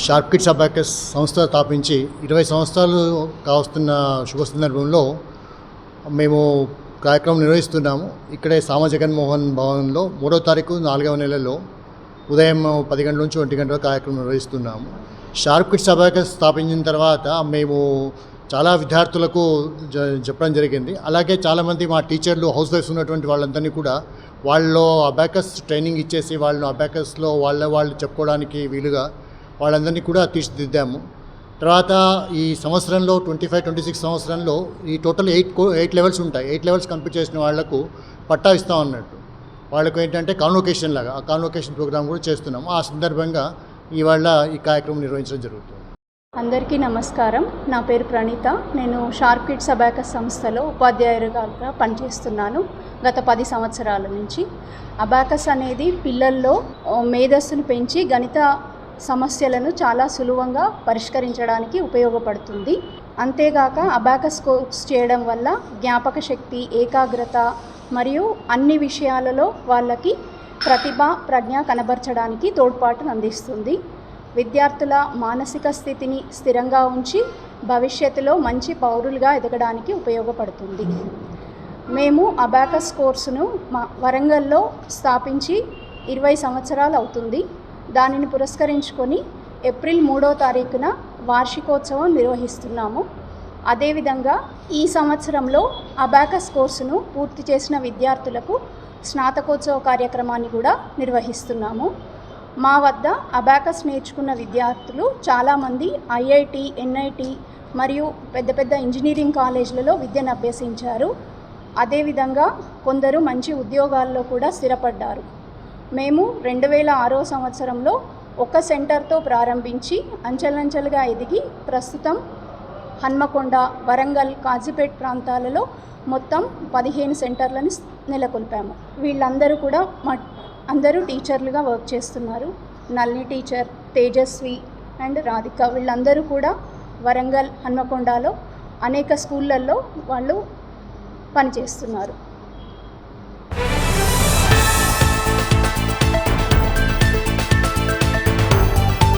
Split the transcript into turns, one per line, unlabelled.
Sharp kids abacus సంస్థ స్థాపించి 20 సంవత్సరాలు కావస్తున్న శుభ సందర్భంలో మేము కార్యక్రమం నిర్వహిస్తున్నాము. ఇక్కడే జగన్మోహన్ భవన్లో 3వ తారీఖు 4వ నెలలో ఉదయం 10 గంటల నుంచి 1 గంట వరకు కార్యక్రమం నిర్వహిస్తున్నాము. షార్ప్ కిడ్స్ అబాకస్ స్థాపించిన తర్వాత మేము చాలా విద్యార్థులకు చెప్పడం జరిగింది. అలాగే చాలామంది మా టీచర్లు, హౌస్ వైఫ్స్ ఉన్నటువంటి వాళ్ళందరినీ కూడా వాళ్ళు అబాకస్ ట్రైనింగ్ ఇచ్చేసి వాళ్ళను అబాకస్లో వాళ్ళు చెప్పుకోవడానికి వీలుగా వాళ్ళందరినీ కూడా తీర్చిదిద్దాము. తర్వాత ఈ సంవత్సరంలో 25-26 సంవత్సరంలో ఈ టోటల్ 8 లెవెల్స్ ఉంటాయి. 8 లెవెల్స్ కంప్లీట్ చేసిన వాళ్లకు పట్టా ఇస్తాం అన్నట్టు. వాళ్ళకు ఏంటంటే కాన్వొకేషన్ లాగా ఆ కాన్వొకేషన్ ప్రోగ్రామ్ కూడా చేస్తున్నాము. ఆ సందర్భంగా ఇవాళ ఈ కార్యక్రమం నిర్వహించడం జరుగుతుంది.
అందరికీ నమస్కారం. నా పేరు ప్రణీత. నేను షార్ప్ కిడ్స్ అబాకస్ సంస్థలో ఉపాధ్యాయురాలుగా పనిచేస్తున్నాను గత 10 సంవత్సరాల నుంచి. అబాకస్ అనేది పిల్లల్లో మేధస్సును పెంచి గణిత సమస్యలను చాలా సులభంగా పరిష్కరించడానికి ఉపయోగపడుతుంది. అంతేగాక అబాకస్ కోర్స్ చేయడం వల్ల జ్ఞాపక శక్తి, ఏకాగ్రత మరియు అన్ని విషయాలలో వాళ్ళకి ప్రతిభ, ప్రజ్ఞ కనబరచడానికి తోడ్పాటును అందిస్తుంది. విద్యార్థుల మానసిక స్థితిని స్థిరంగా ఉంచి భవిష్యత్తులో మంచి పౌరులుగా ఎదగడానికి ఉపయోగపడుతుంది. మేము అబాకస్ కోర్సును వరంగల్లో స్థాపించి 20 సంవత్సరాలు అవుతుంది. దానిని పురస్కరించుకొని ఏప్రిల్ 3వ తారీఖున వార్షికోత్సవం నిర్వహిస్తున్నాము. అదేవిధంగా ఈ సంవత్సరంలో అబాకస్ కోర్సును పూర్తి చేసిన విద్యార్థులకు స్నాతకోత్సవ కార్యక్రమాన్ని కూడా నిర్వహిస్తున్నాము. మా వద్ద అబాకస్ నేర్చుకున్న విద్యార్థులు చాలామంది ఐఐటి, ఎన్ఐటి మరియు పెద్ద పెద్ద ఇంజనీరింగ్ కాలేజీలలో విద్యను అభ్యసించారు. అదేవిధంగా కొందరు మంచి ఉద్యోగాల్లో కూడా స్థిరపడ్డారు. మేము 2006వ సంవత్సరంలో ఒక సెంటర్తో ప్రారంభించి అంచెలంచెలుగా ఎదిగి ప్రస్తుతం హన్మకొండ, వరంగల్, కాజీపేట్ ప్రాంతాలలో మొత్తం 15 సెంటర్లను నెలకొల్పాము. వీళ్ళందరూ కూడా అందరూ టీచర్లుగా వర్క్ చేస్తున్నారు. నల్లి టీచర్, తేజస్వి అండ్ రాధిక వీళ్ళందరూ కూడా వరంగల్, హన్మకొండలో అనేక స్కూళ్ళల్లో వాళ్ళు పనిచేస్తున్నారు.